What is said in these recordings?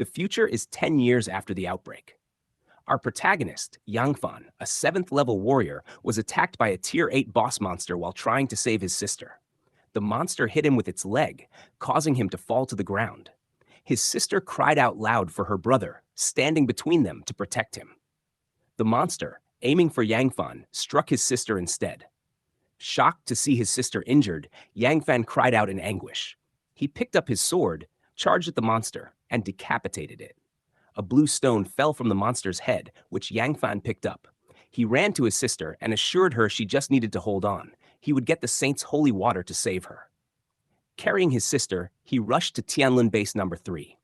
The future is 10 years after the outbreak. Our protagonist, Yangfan, a 7th level warrior, was attacked by a tier 8 boss monster while trying to save his sister. The monster hit him with its leg, causing him to fall to the ground. His sister cried out loud for her brother, standing between them to protect him. The monster, aiming for Yangfan, struck his sister instead. Shocked to see his sister injured, Yangfan cried out in anguish. He picked up his sword, charged at the monster, and decapitated it. A blue stone fell from the monster's head, which Yangfan picked up. He ran to his sister and assured her she just needed to hold on. He would get the saint's holy water to save her. Carrying his sister, he rushed to Tianlun Base No. 3.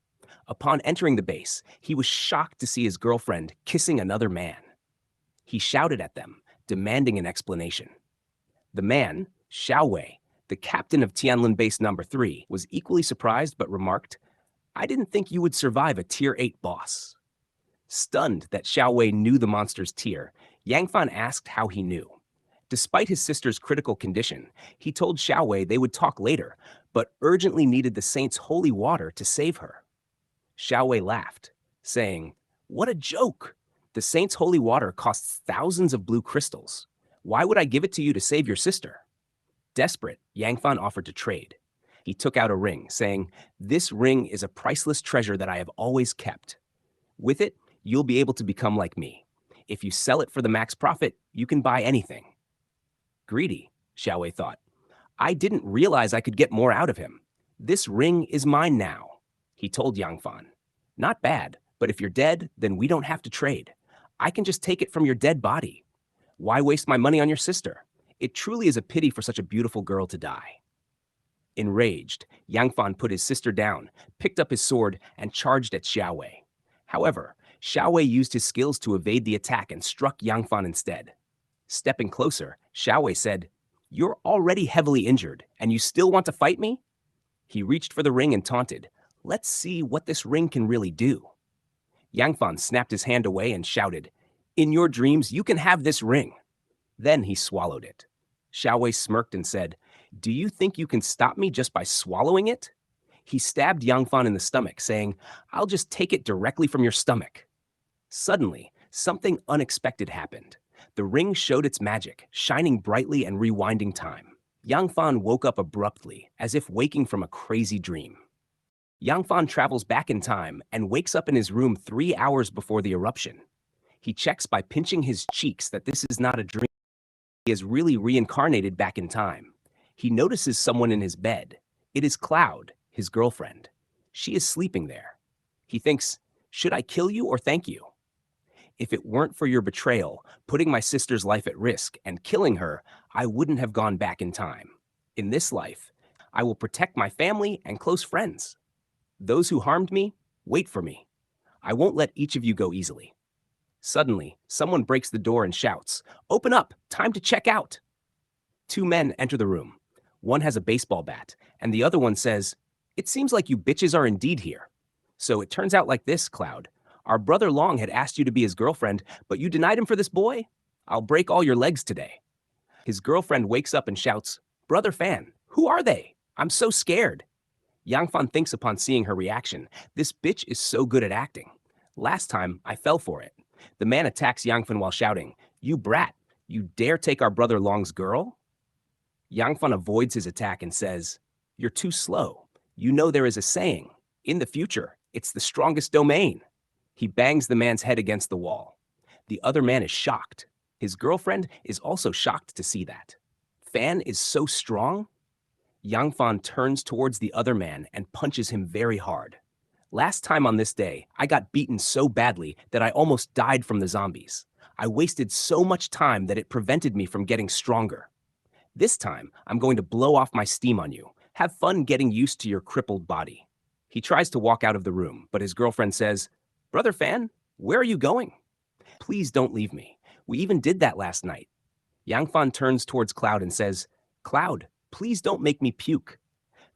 Upon entering the base, he was shocked to see his girlfriend kissing another man. He shouted at them, demanding an explanation. The man, Xiaowei, the captain of Tianlun Base No. 3, was equally surprised but remarked, "I didn't think you would survive a tier 8 boss." Stunned that Xiaowei knew the monster's tier, Yangfan asked how he knew. Despite his sister's critical condition, he told Xiaowei they would talk later, but urgently needed the saint's holy water to save her. Xiaowei laughed, saying, "What a joke! The saint's holy water costs thousands of blue crystals. Why would I give it to you to save your sister?" Desperate, Yangfan offered to trade. He took out a ring, saying, "This ring is a priceless treasure that I have always kept. With it, you'll be able to become like me. If you sell it for the max profit, you can buy anything." Greedy, Xiaowei thought. "I didn't realize I could get more out of him. This ring is mine now," he told Yangfan. "Not bad, but if you're dead, then we don't have to trade. I can just take it from your dead body. Why waste my money on your sister? It truly is a pity for such a beautiful girl to die." Enraged, Yangfan put his sister down, picked up his sword, and charged at Xiaowei. However, Xiaowei used his skills to evade the attack and struck Yangfan instead. Stepping closer, Xiaowei said, "You're already heavily injured, and you still want to fight me?" He reached for the ring and taunted, "Let's see what this ring can really do." Yangfan snapped his hand away and shouted, "In your dreams, you can have this ring." Then he swallowed it. Xiaowei smirked and said, "Do you think you can stop me just by swallowing it?" He stabbed Yangfan in the stomach, saying, "I'll just take it directly from your stomach." Suddenly, something unexpected happened. The ring showed its magic, shining brightly and rewinding time. Yangfan woke up abruptly, as if waking from a crazy dream. Yangfan travels back in time and wakes up in his room 3 hours before the eruption. He checks by pinching his cheeks that this is not a dream. He is really reincarnated back in time. He notices someone in his bed. It is Cloud, his girlfriend. She is sleeping there. He thinks, "Should I kill you or thank you? If it weren't for your betrayal, putting my sister's life at risk, and killing her, I wouldn't have gone back in time. In this life, I will protect my family and close friends. Those who harmed me, wait for me. I won't let each of you go easily." Suddenly, someone breaks the door and shouts, "Open up! Time to check out!" 2 men enter the room. One has a baseball bat, and the other one says, "It seems like you bitches are indeed here. So it turns out like this, Cloud. Our brother Long had asked you to be his girlfriend, but you denied him for this boy? I'll break all your legs today." His girlfriend wakes up and shouts, "Brother Fan, who are they? I'm so scared." Yangfan thinks upon seeing her reaction. This bitch is so good at acting. Last time, I fell for it. The man attacks Yangfan while shouting, "You brat, you dare take our brother Long's girl?" Yangfan avoids his attack and says, "You're too slow. You know there is a saying, in the future, it's the strongest domain." He bangs the man's head against the wall. The other man is shocked. His girlfriend is also shocked to see that. Fan is so strong? Yangfan turns towards the other man and punches him very hard. "Last time on this day, I got beaten so badly that I almost died from the zombies. I wasted so much time that it prevented me from getting stronger. This time, I'm going to blow off my steam on you. Have fun getting used to your crippled body." He tries to walk out of the room, but his girlfriend says, "Brother Fan, where are you going? Please don't leave me. We even did that last night." Yangfan turns towards Cloud and says, "Cloud, please don't make me puke.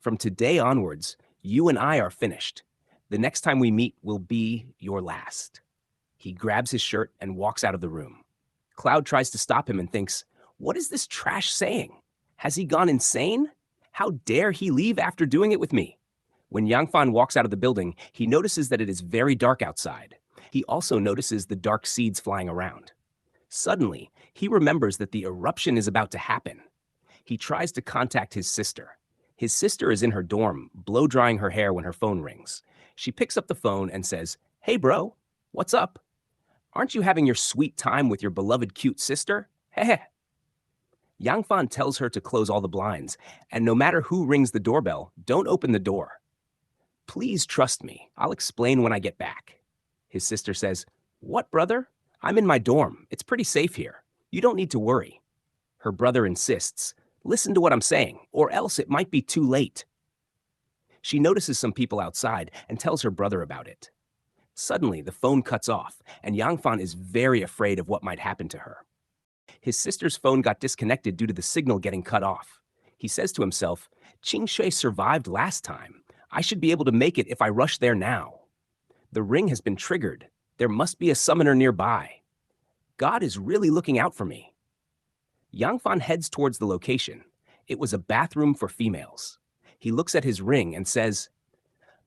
From today onwards, you and I are finished. The next time we meet will be your last." He grabs his shirt and walks out of the room. Cloud tries to stop him and thinks, "What is this trash saying? Has he gone insane? How dare he leave after doing it with me? When Yangfan walks out of the building, he notices that it is very dark outside. He also notices the dark seeds flying around. Suddenly, he remembers that the eruption is about to happen. He tries to contact his sister. His sister is in her dorm, blow-drying her hair when her phone rings. She picks up the phone and says, "Hey bro, what's up? Aren't you having your sweet time with your beloved cute sister? Heh." Yangfan tells her to close all the blinds, and no matter who rings the doorbell, don't open the door. "Please trust me. I'll explain when I get back." His sister says, "What, brother? I'm in my dorm. It's pretty safe here. You don't need to worry." Her brother insists, "Listen to what I'm saying, or else it might be too late." She notices some people outside and tells her brother about it. Suddenly, the phone cuts off, and Yangfan is very afraid of what might happen to her. His sister's phone got disconnected due to the signal getting cut off. He says to himself, "Qing Shui survived last time. I should be able to make it if I rush there now. The ring has been triggered. There must be a summoner nearby. God is really looking out for me." Yangfan heads towards the location. It was a bathroom for females. He looks at his ring and says,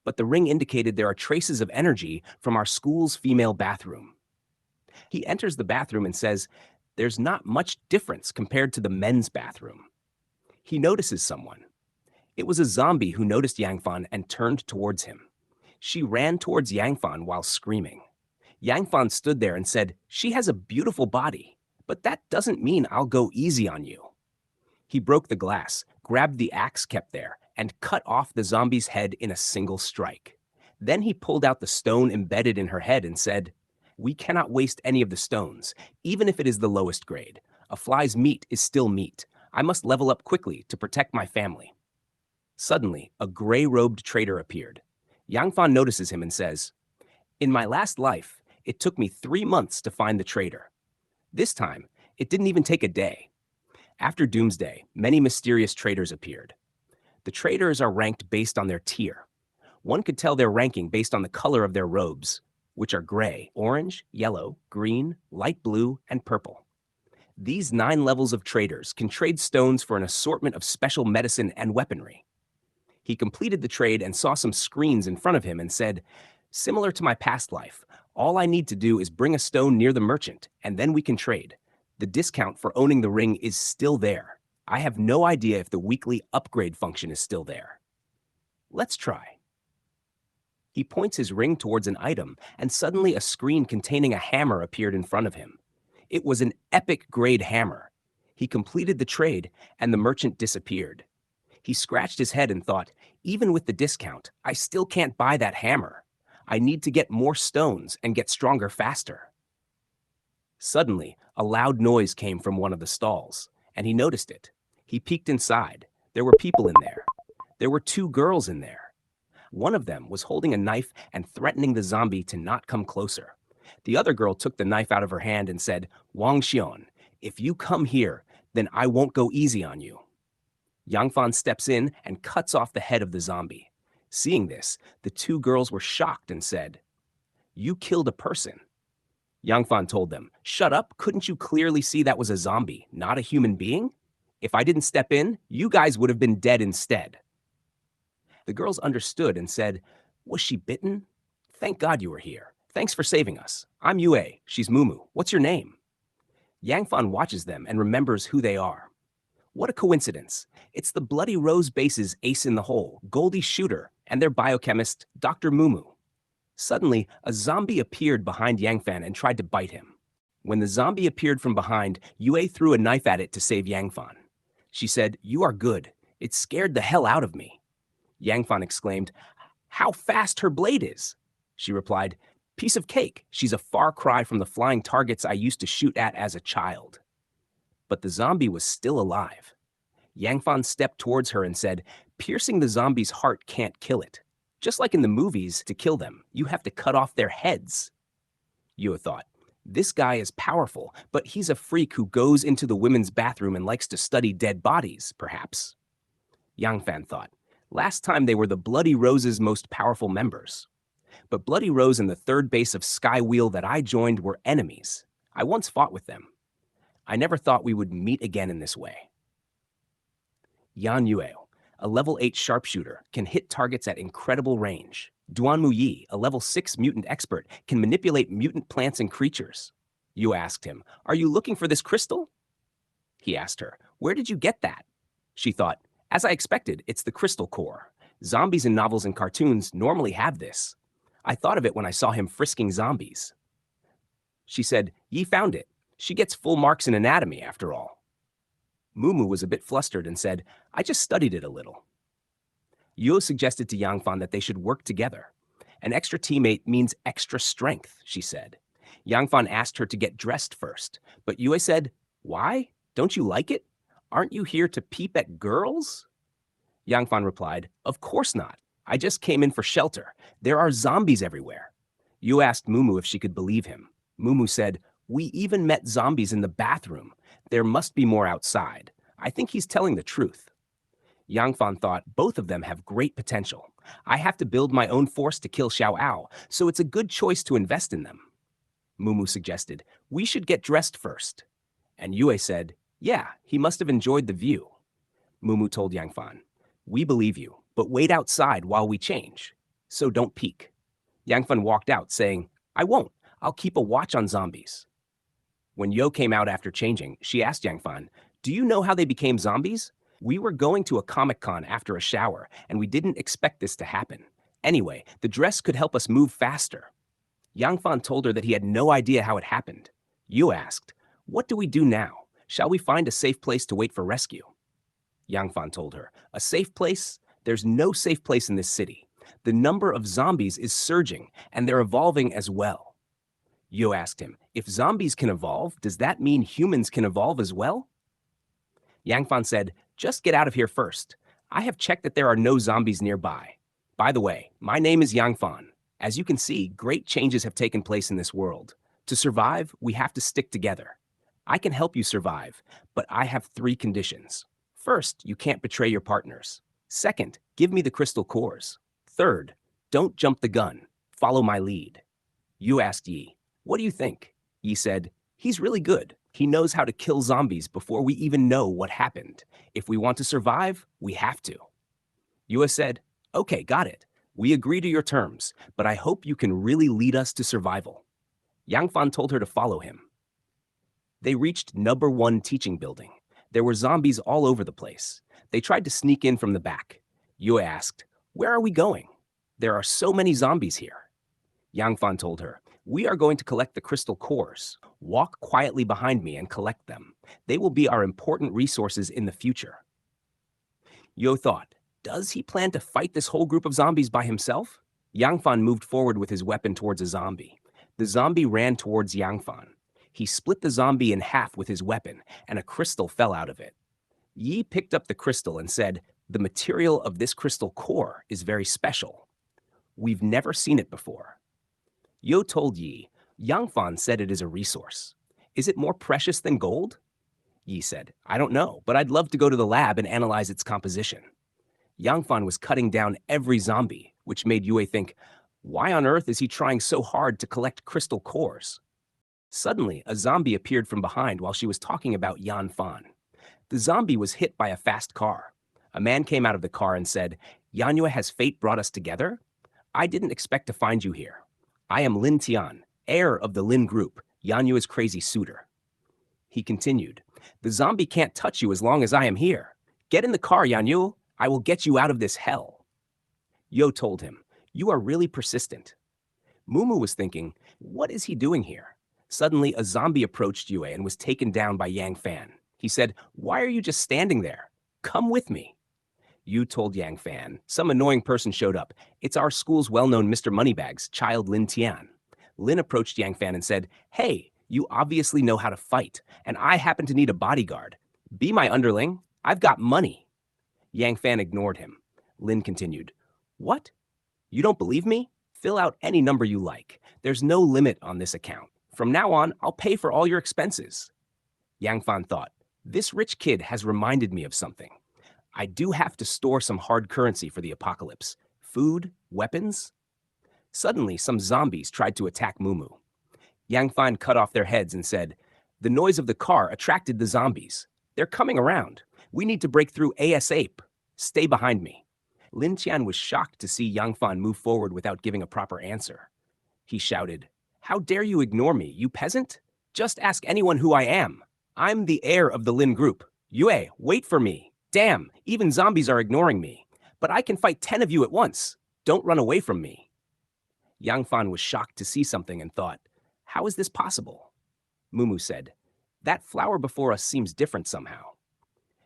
"But the ring indicated there are traces of energy from our school's female bathroom." He enters the bathroom and says, "There's not much difference compared to the men's bathroom." He notices someone. It was a zombie who noticed Yangfan and turned towards him. She ran towards Yangfan while screaming. Yangfan stood there and said, "She has a beautiful body, but that doesn't mean I'll go easy on you." He broke the glass, grabbed the axe kept there, and cut off the zombie's head in a single strike. Then he pulled out the stone embedded in her head and said, "We cannot waste any of the stones, even if it is the lowest grade. A fly's meat is still meat. I must level up quickly to protect my family." Suddenly, a gray-robed trader appeared. Yangfan notices him and says, "In my last life, it took me 3 months to find the traitor. This time, it didn't even take a day." After Doomsday, many mysterious traitors appeared. The traitors are ranked based on their tier. One could tell their ranking based on the color of their robes, which are gray, orange, yellow, green, light blue, and purple. These 9 levels of traitors can trade stones for an assortment of special medicine and weaponry. He completed the trade and saw some screens in front of him and said, "Similar to my past life, all I need to do is bring a stone near the merchant, and then we can trade. The discount for owning the ring is still there. I have no idea if the weekly upgrade function is still there. Let's try." He points his ring towards an item, and suddenly a screen containing a hammer appeared in front of him. It was an epic grade hammer. He completed the trade, and the merchant disappeared. He scratched his head and thought, "Even with the discount, I still can't buy that hammer. I need to get more stones and get stronger faster." Suddenly, a loud noise came from one of the stalls, and he noticed it. He peeked inside. There were people in there. There were 2 girls in there. One of them was holding a knife and threatening the zombie to not come closer. The other girl took the knife out of her hand and said, "Wang Xion, if you come here, then I won't go easy on you." Yangfan steps in and cuts off the head of the zombie. Seeing this, the 2 girls were shocked and said, "You killed a person." Yangfan told them, "Shut up, couldn't you clearly see that was a zombie, not a human being? If I didn't step in, you guys would have been dead instead." The girls understood and said, "Was she bitten? Thank God you were here. Thanks for saving us. I'm Yue, she's Mumu. What's your name?" Yangfan watches them and remembers who they are. What a coincidence. It's the Bloody Rose Base's ace in the hole, Goldie Shooter, and their biochemist, Dr. Mumu. Suddenly, a zombie appeared behind Yangfan and tried to bite him. When the zombie appeared from behind, Yue threw a knife at it to save Yangfan. She said, "You are good. It scared the hell out of me." Yangfan exclaimed, "How fast her blade is!" She replied, "Piece of cake. She's a far cry from the flying targets I used to shoot at as a child." But the zombie was still alive. Yangfan stepped towards her and said, "Piercing the zombie's heart can't kill it. Just like in the movies, to kill them, you have to cut off their heads." Yue thought, "This guy is powerful, but he's a freak who goes into the women's bathroom and likes to study dead bodies, perhaps." Yangfan thought, "Last time they were the Bloody Rose's most powerful members. But Bloody Rose and the 3rd base of Sky Wheel that I joined were enemies. I once fought with them. I never thought we would meet again in this way." Yan Yue, a level 8 sharpshooter, can hit targets at incredible range. Duanmu Yi, a level 6 mutant expert, can manipulate mutant plants and creatures. Yu asked him, "Are you looking for this crystal?" He asked her, "Where did you get that?" She thought, "As I expected, it's the crystal core. Zombies in novels and cartoons normally have this. I thought of it when I saw him frisking zombies." She said, "Yi found it. She gets full marks in anatomy, after all." Mumu was a bit flustered and said, "I just studied it a little." Yo suggested to Yangfan that they should work together. "An extra teammate means extra strength," she said. Yangfan asked her to get dressed first, but Yue said, "Why? Don't you like it? Aren't you here to peep at girls?" Yangfan replied, "Of course not. I just came in for shelter. There are zombies everywhere." Yu asked Mumu if she could believe him. Mumu said, "We even met zombies in the bathroom. There must be more outside. I think he's telling the truth." Yangfan thought both of them have great potential. "I have to build my own force to kill Xiao Ao, so it's a good choice to invest in them." Mumu suggested, "We should get dressed first." And Yue said, "Yeah, he must have enjoyed the view." Mumu told Yangfan, "We believe you, but wait outside while we change. So don't peek." Yangfan walked out, saying, "I won't. I'll keep a watch on zombies." When Yo came out after changing, she asked Yangfan, "Do you know how they became zombies? We were going to a Comic-Con after a shower, and we didn't expect this to happen. Anyway, the dress could help us move faster." Yangfan told her that he had no idea how it happened. Yu asked, "What do we do now? Shall we find a safe place to wait for rescue?" Yangfan told her, "A safe place? There's no safe place in this city. The number of zombies is surging, and they're evolving as well." Yu asked him, "If zombies can evolve, does that mean humans can evolve as well?" Yangfan said, "Just get out of here first. I have checked that there are no zombies nearby. By the way, my name is Yangfan. As you can see, great changes have taken place in this world. To survive, we have to stick together. I can help you survive, but I have 3 conditions. First, you can't betray your partners. Second, give me the crystal cores. Third, don't jump the gun. Follow my lead." Yu asked Yi, "What do you think?" Yi said, "He's really good. He knows how to kill zombies before we even know what happened. If we want to survive, we have to." Yue said, "Okay, got it. We agree to your terms, but I hope you can really lead us to survival." Yangfan told her to follow him. They reached number 1 teaching building. There were zombies all over the place. They tried to sneak in from the back. Yue asked, "Where are we going? There are so many zombies here." Yangfan told her, "We are going to collect the crystal cores. Walk quietly behind me and collect them. They will be our important resources in the future." Yo thought, does he plan to fight this whole group of zombies by himself? Yangfan moved forward with his weapon towards a zombie. The zombie ran towards Yangfan. He split the zombie in half with his weapon, and a crystal fell out of it. Yi picked up the crystal and said, "The material of this crystal core is very special. We've never seen it before." Yo told Yi, "Yangfan said it is a resource. Is it more precious than gold?" Yi said, "I don't know, but I'd love to go to the lab and analyze its composition." Yangfan was cutting down every zombie, which made Yue think, why on earth is he trying so hard to collect crystal cores? Suddenly, a zombie appeared from behind while she was talking about Yangfan. The zombie was hit by a fast car. A man came out of the car and said, "Yanyue, has fate brought us together? I didn't expect to find you here. I am Lin Tian, heir of the Lin Group, Yanyue's crazy suitor." He continued, "The zombie can't touch you as long as I am here. Get in the car, Yanyue. I will get you out of this hell." Yo told him, "You are really persistent." Mumu was thinking, what is he doing here? Suddenly, a zombie approached Yue and was taken down by Yangfan. He said, "Why are you just standing there? Come with me." Yu told Yangfan, "Some annoying person showed up. It's our school's well-known Mr. Moneybags, child Lin Tian." Lin approached Yangfan and said, "Hey, you obviously know how to fight, and I happen to need a bodyguard. Be my underling. I've got money." Yangfan ignored him. Lin continued, "What? You don't believe me? Fill out any number you like. There's no limit on this account. From now on, I'll pay for all your expenses." Yangfan thought, this rich kid has reminded me of something. I do have to store some hard currency for the apocalypse. Food, weapons. Suddenly, some zombies tried to attack Mumu. Yangfan cut off their heads and said, "The noise of the car attracted the zombies. They're coming around. We need to break through ASAP." Stay behind me. Lin Tian was shocked to see Yangfan move forward without giving a proper answer. He shouted, "How dare you ignore me, you peasant? Just ask anyone who I am. I'm the heir of the Lin group. Yue, wait for me. Damn, even zombies are ignoring me. But I can fight 10 of you at once. Don't run away from me." Yangfan was shocked to see something and thought, "How is this possible?" Mumu said, "That flower before us seems different somehow."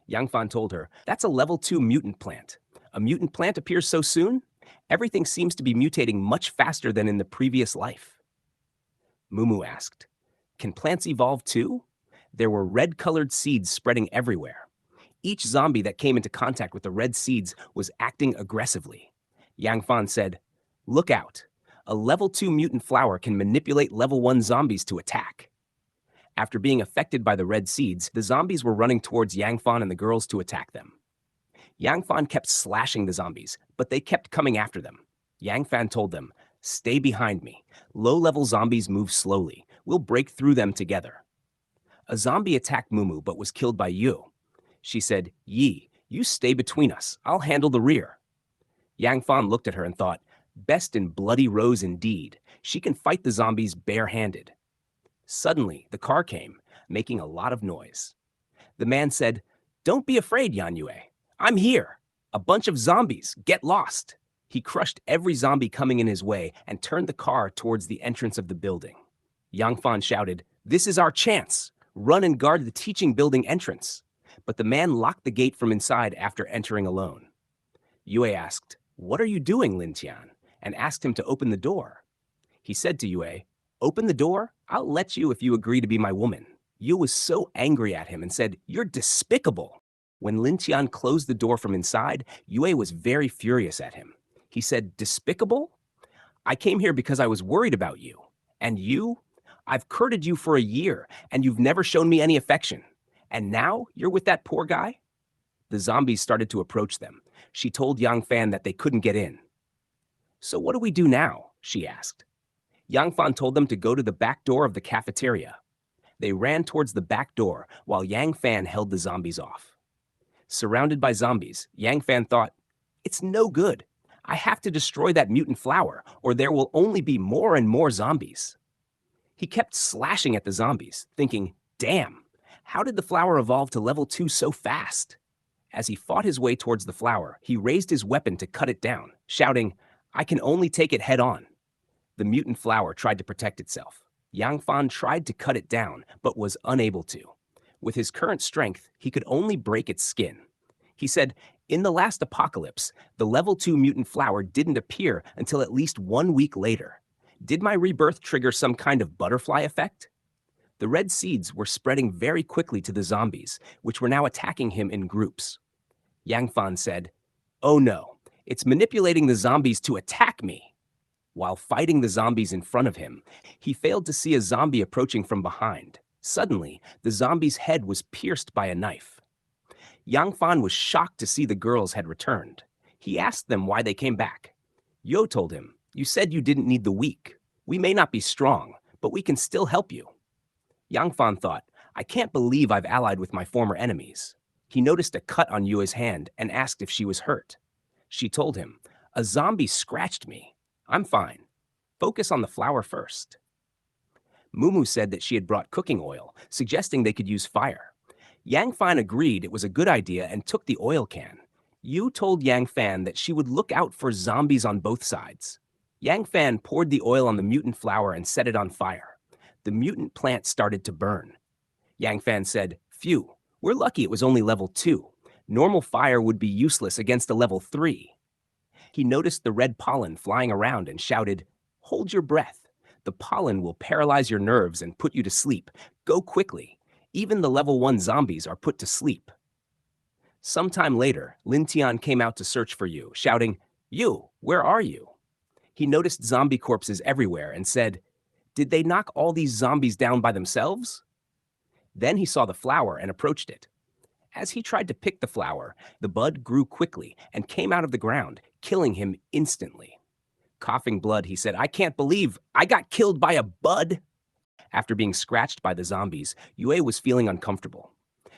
Yangfan told her, "That's a level 2 mutant plant. A mutant plant appears so soon? Everything seems to be mutating much faster than in the previous life." Mumu asked, "Can plants evolve too?" There were red-colored seeds spreading everywhere. Each zombie that came into contact with the red seeds was acting aggressively. Yangfan said, "Look out. A level 2 mutant flower can manipulate level 1 zombies to attack." After being affected by the red seeds, the zombies were running towards Yangfan and the girls to attack them. Yangfan kept slashing the zombies, but they kept coming after them. Yangfan told them, "Stay behind me. Low-level zombies move slowly. We'll break through them together." A zombie attacked Mumu but was killed by Yu. She said, "Yi, you stay between us. I'll handle the rear." Yangfan looked at her and thought, "Best in bloody rose indeed. She can fight the zombies bare-handed." Suddenly, the car came, making a lot of noise. The man said, "Don't be afraid, Yanyue. I'm here. A bunch of zombies. Get lost." He crushed every zombie coming in his way and turned the car towards the entrance of the building. Yangfan shouted, "This is our chance. Run and guard the teaching building entrance." But the man locked the gate from inside after entering alone. Yue asked, "What are you doing, Lin Tian?" and asked him to open the door. He said to Yue, "Open the door? I'll let you if you agree to be my woman." Yue was so angry at him and said, "You're despicable." When Lin Tian closed the door from inside, Yue was very furious at him. He said, "Despicable? I came here because I was worried about you. And you? I've courted you for a year, and you've never shown me any affection. And now you're with that poor guy?" The zombies started to approach them. She told Yangfan that they couldn't get in. "So what do we do now?" she asked. Yangfan told them to go to the back door of the cafeteria. They ran towards the back door while Yangfan held the zombies off. Surrounded by zombies, Yangfan thought, "It's no good. I have to destroy that mutant flower, or there will only be more and more zombies." He kept slashing at the zombies, thinking, "Damn, how did the flower evolve to level 2 so fast?" As he fought his way towards the flower, he raised his weapon to cut it down, shouting, "I can only take it head on." The mutant flower tried to protect itself. Yangfan tried to cut it down, but was unable to. With his current strength, he could only break its skin. He said, "In the last apocalypse, the level 2 mutant flower didn't appear until at least 1 week later. Did my rebirth trigger some kind of butterfly effect?" The red seeds were spreading very quickly to the zombies, which were now attacking him in groups. Yangfan said, "Oh no, it's manipulating the zombies to attack me." While fighting the zombies in front of him, he failed to see a zombie approaching from behind. Suddenly, the zombie's head was pierced by a knife. Yangfan was shocked to see the girls had returned. He asked them why they came back. Yo told him, "You said you didn't need the weak. We may not be strong, but we can still help you." Yangfan thought, "I can't believe I've allied with my former enemies." He noticed a cut on Yue's hand and asked if she was hurt. She told him, "A zombie scratched me. I'm fine. Focus on the flower first." Mumu said that she had brought cooking oil, suggesting they could use fire. Yangfan agreed it was a good idea and took the oil can. Yu told Yangfan that she would look out for zombies on both sides. Yangfan poured the oil on the mutant flower and set it on fire. The mutant plant started to burn. Yangfan said, "Phew, we're lucky it was only level 2. Normal fire would be useless against a level 3. He noticed the red pollen flying around and shouted, "Hold your breath. The pollen will paralyze your nerves and put you to sleep. Go quickly. Even the level 1 zombies are put to sleep." Sometime later, Lin Tian came out to search for Yu, shouting, "Yu, where are you?" He noticed zombie corpses everywhere and said, "Did they knock all these zombies down by themselves?" Then he saw the flower and approached it. As he tried to pick the flower, the bud grew quickly and came out of the ground, killing him instantly. Coughing blood, he said, "I can't believe I got killed by a bud." After being scratched by the zombies, Yue was feeling uncomfortable.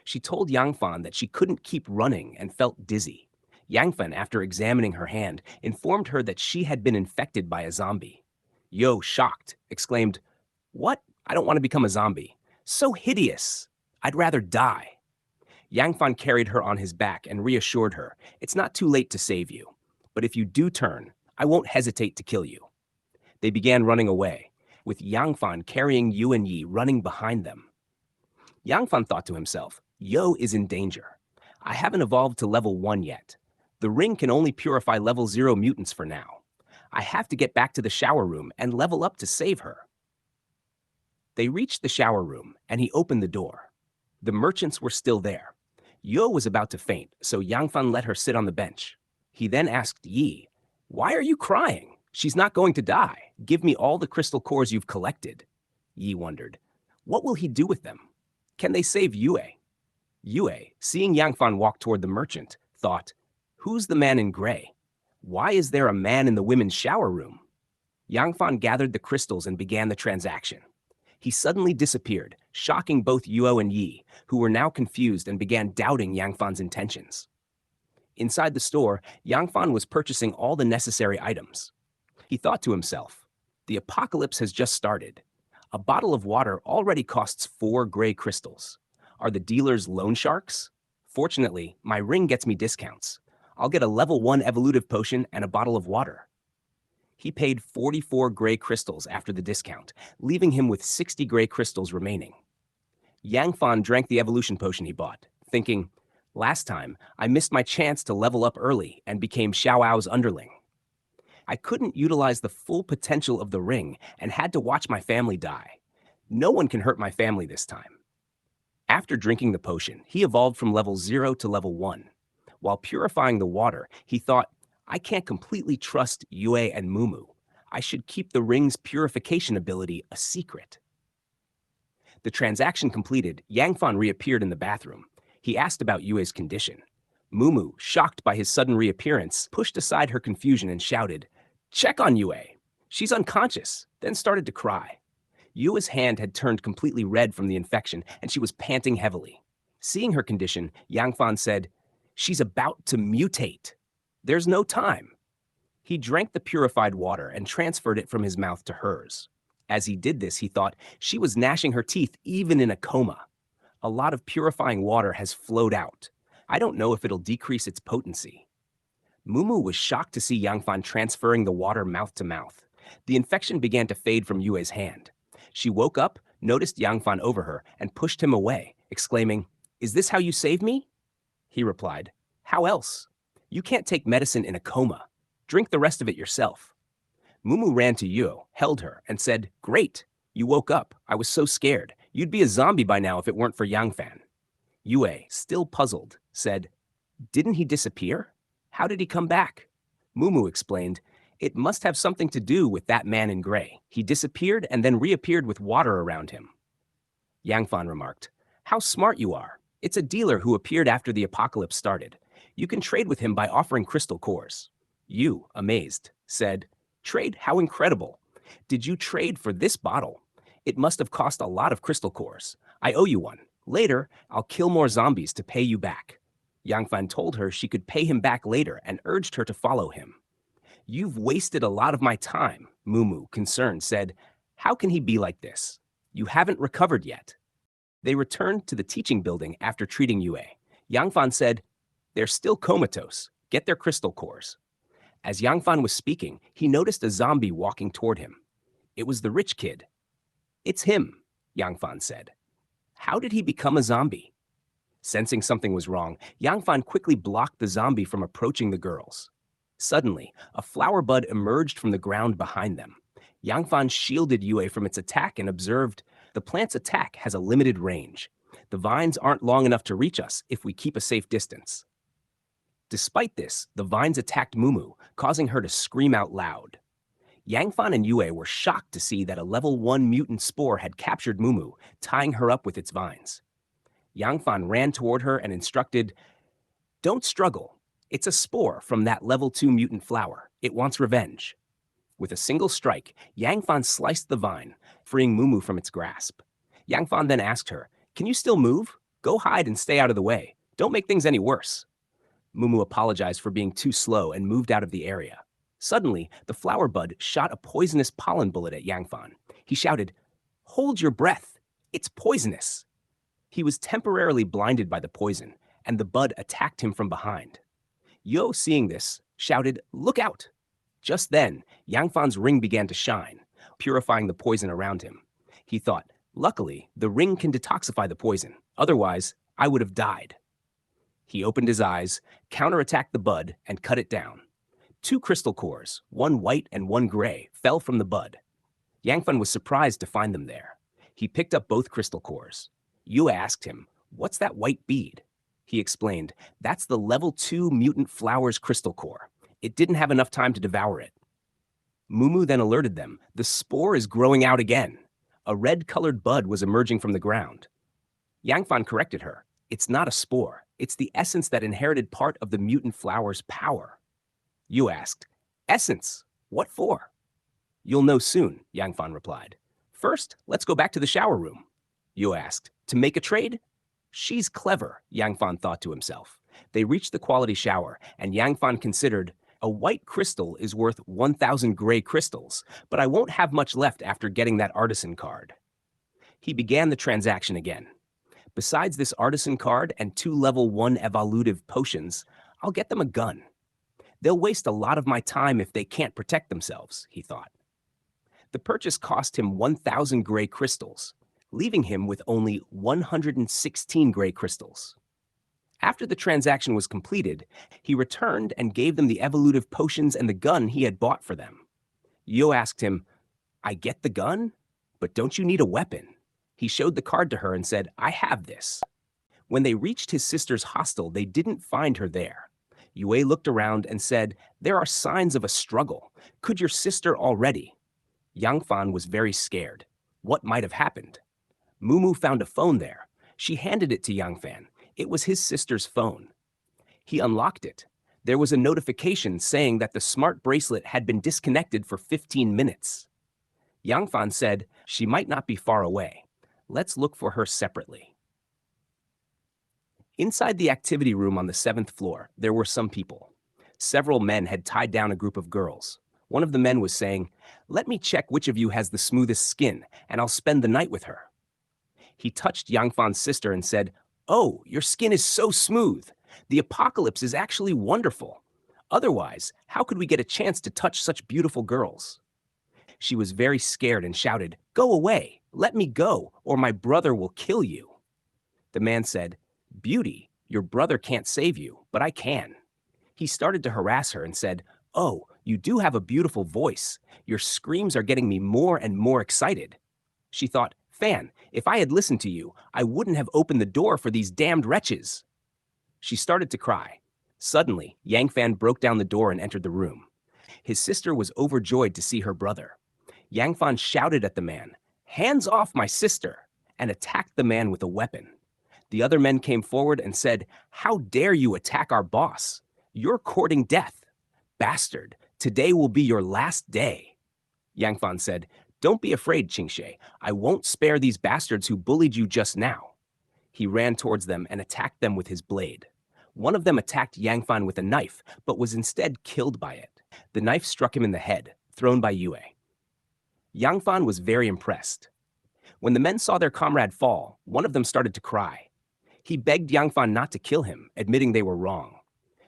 She told Yangfan that she couldn't keep running and felt dizzy. Yangfan, after examining her hand, informed her that she had been infected by a zombie. Yo, shocked, exclaimed, "What? I don't want to become a zombie. So hideous. I'd rather die." Yangfan carried her on his back and reassured her, "It's not too late to save you. But if you do turn, I won't hesitate to kill you." They began running away, with Yangfan carrying Yu and Yi running behind them. Yangfan thought to himself, Yo is in danger. I haven't evolved to level 1 yet. The ring can only purify level 0 mutants for now. I have to get back to the shower room and level up to save her. They reached the shower room, and he opened the door. The merchants were still there. Yo was about to faint, so Yangfan let her sit on the bench. He then asked Yi, "Why are you crying? She's not going to die. Give me all the crystal cores you've collected." Yi wondered, what will he do with them? Can they save Yue? Yue, seeing Yangfan walk toward the merchant, thought, "Who's the man in gray? Why is there a man in the women's shower room?" Yangfan gathered the crystals and began the transaction. He suddenly disappeared, shocking both Yuo and Yi, who were now confused and began doubting Yangfan's intentions. Inside the store, Yangfan was purchasing all the necessary items. He thought to himself, the apocalypse has just started. A bottle of water already costs 4 gray crystals. Are the dealers loan sharks? Fortunately, my ring gets me discounts. I'll get a level 1 evolutive potion and a bottle of water. He paid 44 gray crystals after the discount, leaving him with 60 gray crystals remaining. Yangfan drank the evolution potion he bought, thinking, last time, I missed my chance to level up early and became Xiaoao's underling. I couldn't utilize the full potential of the ring and had to watch my family die. No one can hurt my family this time. After drinking the potion, he evolved from level 0 to level 1. While purifying the water, he thought, I can't completely trust Yue and Mumu. I should keep the ring's purification ability a secret. The transaction completed, Yangfan reappeared in the bathroom. He asked about Yue's condition. Mumu, shocked by his sudden reappearance, pushed aside her confusion and shouted, "Check on Yue! She's unconscious," then started to cry. Yue's hand had turned completely red from the infection, and she was panting heavily. Seeing her condition, Yangfan said, "She's about to mutate. There's no time." He drank the purified water and transferred it from his mouth to hers. As he did this, he thought, she was gnashing her teeth even in a coma. A lot of purifying water has flowed out. I don't know if it'll decrease its potency. Mumu was shocked to see Yangfan transferring the water mouth to mouth. The infection began to fade from Yue's hand. She woke up, noticed Yangfan over her, and pushed him away, exclaiming, "Is this how you save me?" He replied, "How else? You can't take medicine in a coma. Drink the rest of it yourself." Mumu ran to Yue, held her, and said, "Great! You woke up. I was so scared. You'd be a zombie by now if it weren't for Yangfan." Yue, still puzzled, said, "Didn't he disappear? How did he come back?" Mumu explained, "It must have something to do with that man in gray. He disappeared and then reappeared with water around him." Yangfan remarked, "How smart you are. It's a dealer who appeared after the apocalypse started. You can trade with him by offering crystal cores." Yu, amazed, said, "Trade? How incredible. Did you trade for this bottle? It must have cost a lot of crystal cores. I owe you one. Later, I'll kill more zombies to pay you back." Yangfan told her she could pay him back later and urged her to follow him. "You've wasted a lot of my time," Mumu, concerned, said. "How can he be like this? You haven't recovered yet." They returned to the teaching building after treating Yue. Yangfan said, "They're still comatose. Get their crystal cores." As Yangfan was speaking, he noticed a zombie walking toward him. It was the rich kid. "It's him," Yangfan said. "How did he become a zombie?" Sensing something was wrong, Yangfan quickly blocked the zombie from approaching the girls. Suddenly, a flower bud emerged from the ground behind them. Yangfan shielded Yue from its attack and observed, the plant's attack has a limited range. The vines aren't long enough to reach us if we keep a safe distance. Despite this, the vines attacked Mumu, causing her to scream out loud. Yangfan and Yue were shocked to see that a level 1 mutant spore had captured Mumu, tying her up with its vines. Yangfan ran toward her and instructed, "Don't struggle. It's a spore from that level 2 mutant flower. It wants revenge." With a single strike, Yangfan sliced the vine, freeing Mumu from its grasp. Yangfan then asked her, "Can you still move? Go hide and stay out of the way. Don't make things any worse." Mumu apologized for being too slow and moved out of the area. Suddenly, the flower bud shot a poisonous pollen bullet at Yangfan. He shouted, "Hold your breath! It's poisonous!" He was temporarily blinded by the poison, and the bud attacked him from behind. Yo, seeing this, shouted, "Look out!" Just then, Yangfan's ring began to shine, purifying the poison around him. He thought, luckily, the ring can detoxify the poison. Otherwise, I would have died. He opened his eyes, counterattacked the bud, and cut it down. 2 crystal cores, one white and one gray, fell from the bud. Yangfan was surprised to find them there. He picked up both crystal cores. Yu asked him, "What's that white bead?" He explained, "That's the level 2 mutant flower's crystal core. It didn't have enough time to devour it." Mumu then alerted them, "The spore is growing out again." A red-colored bud was emerging from the ground. Yangfan corrected her. "It's not a spore. It's the essence that inherited part of the mutant flower's power." Yu asked, "Essence? What for?" "You'll know soon," Yangfan replied. "First, let's go back to the shower room." Yu asked, "To make a trade?" She's clever, Yangfan thought to himself. They reached the quality shower, and Yangfan considered, a white crystal is worth 1,000 gray crystals, but I won't have much left after getting that artisan card. He began the transaction again. Besides this artisan card and 2 level 1 evolutive potions, I'll get them a gun. They'll waste a lot of my time if they can't protect themselves, he thought. The purchase cost him 1,000 gray crystals, leaving him with only 116 gray crystals. After the transaction was completed, he returned and gave them the evolutive potions and the gun he had bought for them. Yo asked him, "I get the gun? But don't you need a weapon?" He showed the card to her and said, "I have this." When they reached his sister's hostel, they didn't find her there. Yue looked around and said, "There are signs of a struggle. Could your sister already?" Yangfan was very scared. What might have happened? Mumu found a phone there. She handed it to Yangfan. It was his sister's phone. He unlocked it. There was a notification saying that the smart bracelet had been disconnected for 15 minutes. Yangfan said, "She might not be far away. Let's look for her separately." Inside the activity room on the 7th floor, there were some people. Several men had tied down a group of girls. One of the men was saying, "Let me check which of you has the smoothest skin, and I'll spend the night with her." He touched Yangfan's sister and said, "Oh, your skin is so smooth. The apocalypse is actually wonderful. Otherwise, how could we get a chance to touch such beautiful girls?" She was very scared and shouted, "Go away, let me go, or my brother will kill you." The man said, "Beauty, your brother can't save you, but I can." He started to harass her and said, "Oh, you do have a beautiful voice. Your screams are getting me more and more excited." She thought, "Fan, if I had listened to you, I wouldn't have opened the door for these damned wretches." She started to cry. Suddenly, Yangfan broke down the door and entered the room. His sister was overjoyed to see her brother. Yangfan shouted at the man, "Hands off my sister!" and attacked the man with a weapon. The other men came forward and said, "How dare you attack our boss? You're courting death. Bastard, today will be your last day." Yangfan said, "Don't be afraid, Qingshe. I won't spare these bastards who bullied you just now." He ran towards them and attacked them with his blade. One of them attacked Yangfan with a knife, but was instead killed by it. The knife struck him in the head, thrown by Yue. Yangfan was very impressed. When the men saw their comrade fall, one of them started to cry. He begged Yangfan not to kill him, admitting they were wrong.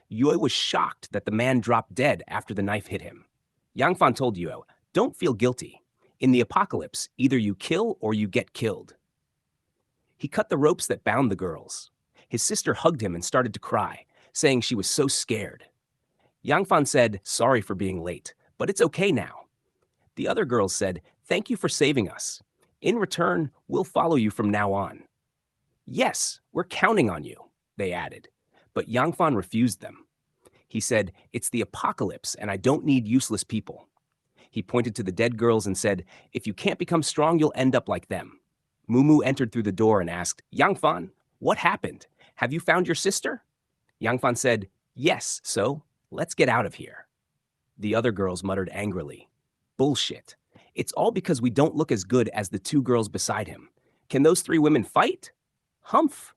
Yue was shocked that the man dropped dead after the knife hit him. Yangfan told Yue, "Don't feel guilty. In the apocalypse, either you kill or you get killed." He cut the ropes that bound the girls. His sister hugged him and started to cry, saying she was so scared. Yangfan said, "Sorry for being late, but it's okay now." The other girls said, "Thank you for saving us. In return, we'll follow you from now on." "Yes, we're counting on you," they added. But Yangfan refused them. He said, "It's the apocalypse and I don't need useless people." He pointed to the dead girls and said, "If you can't become strong, you'll end up like them." Mumu entered through the door and asked, "Yangfan, what happened? Have you found your sister?" Yangfan said, "Yes, so let's get out of here." The other girls muttered angrily, "Bullshit. It's all because we don't look as good as the 2 girls beside him. Can those 3 women fight? Humph."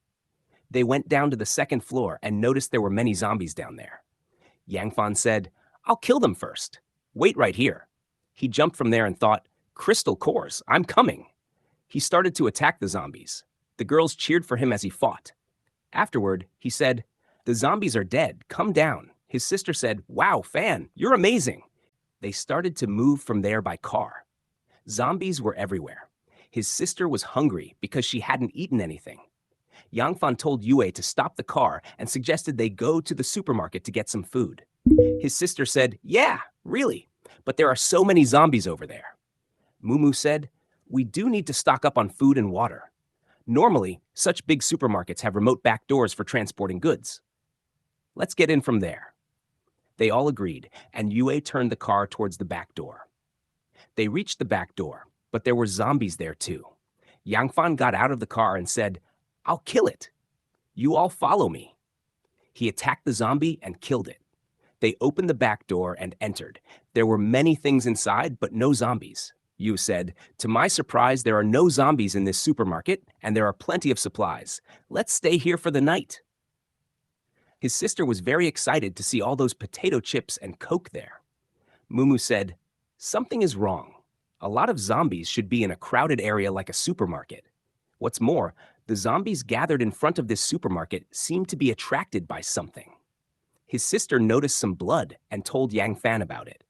They went down to the second floor and noticed there were many zombies down there. Yangfan said, "I'll kill them first. Wait right here." He jumped from there and thought, "Crystal cores, I'm coming." He started to attack the zombies. The girls cheered for him as he fought. Afterward, he said, "The zombies are dead. Come down." His sister said, "Wow, Fan, you're amazing." They started to move from there by car. Zombies were everywhere. His sister was hungry because she hadn't eaten anything. Yangfan told Yue to stop the car and suggested they go to the supermarket to get some food. His sister said, "Yeah, really, but there are so many zombies over there." Mumu said, "We do need to stock up on food and water. Normally, such big supermarkets have remote back doors for transporting goods. Let's get in from there." They all agreed, and Yue turned the car towards the back door. They reached the back door, but there were zombies there too. Yangfan got out of the car and said, "I'll kill it. You all follow me." He attacked the zombie and killed it. They opened the back door and entered. There were many things inside, but no zombies. Yu said, "To my surprise, there are no zombies in this supermarket, and there are plenty of supplies. Let's stay here for the night." His sister was very excited to see all those potato chips and Coke there. Mumu said, "Something is wrong. A lot of zombies should be in a crowded area like a supermarket. What's more, the zombies gathered in front of this supermarket seemed to be attracted by something." His sister noticed some blood and told Yangfan about it.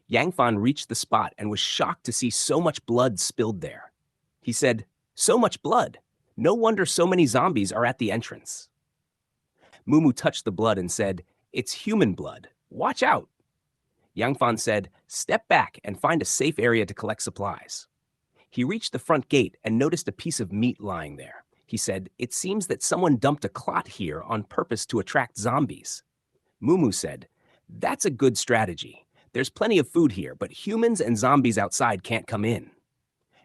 Yangfan reached the spot and was shocked to see so much blood spilled there. He said, "So much blood. No wonder so many zombies are at the entrance." Mumu touched the blood and said, "It's human blood. Watch out." Yangfan said, "Step back and find a safe area to collect supplies." He reached the front gate and noticed a piece of meat lying there. He said, "It seems that someone dumped a clot here on purpose to attract zombies." Mumu said, "That's a good strategy. There's plenty of food here, but humans and zombies outside can't come in."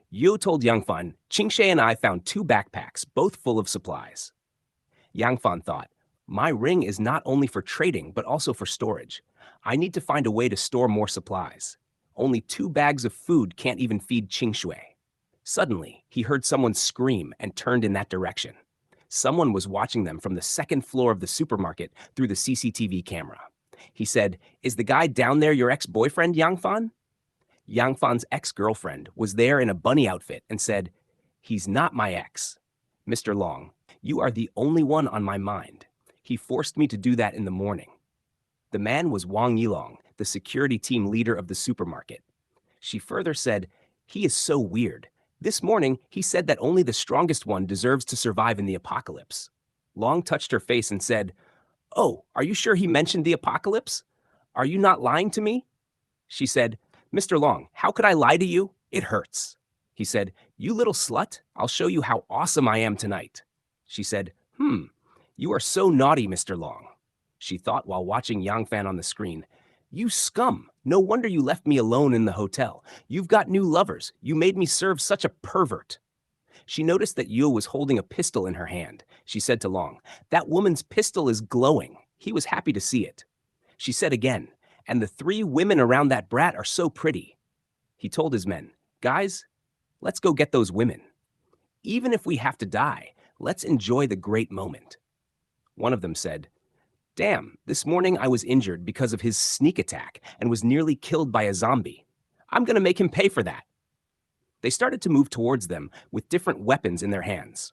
Yu told Yangfan, "Qingshe and I found 2 backpacks, both full of supplies." Yangfan thought, "My ring is not only for trading, but also for storage. I need to find a way to store more supplies. Only 2 bags of food can't even feed Qingshui." Suddenly, he heard someone scream and turned in that direction. Someone was watching them from the second floor of the supermarket through the CCTV camera. He said, "Is the guy down there your ex-boyfriend, Yangfan?" Yangfan's ex-girlfriend was there in a bunny outfit and said, "He's not my ex. Mr. Long, you are the only one on my mind. He forced me to do that in the morning." The man was Wang Yilong, the security team leader of the supermarket. She further said, "He is so weird. This morning, he said that only the strongest one deserves to survive in the apocalypse." Long touched her face and said, "Oh, are you sure he mentioned the apocalypse? Are you not lying to me?" She said, "Mr. Long, how could I lie to you? It hurts." He said, "You little slut, I'll show you how awesome I am tonight." She said, "You are so naughty, Mr. Long." She thought while watching Yangfan on the screen, "You scum! No wonder you left me alone in the hotel. You've got new lovers. You made me serve such a pervert." She noticed that Yu was holding a pistol in her hand. She said to Long, "That woman's pistol is glowing." He was happy to see it. She said again, "And the 3 women around that brat are so pretty." He told his men, "Guys, let's go get those women. Even if we have to die, let's enjoy the great moment." One of them said, "Damn, this morning I was injured because of his sneak attack and was nearly killed by a zombie. I'm gonna make him pay for that." They started to move towards them with different weapons in their hands.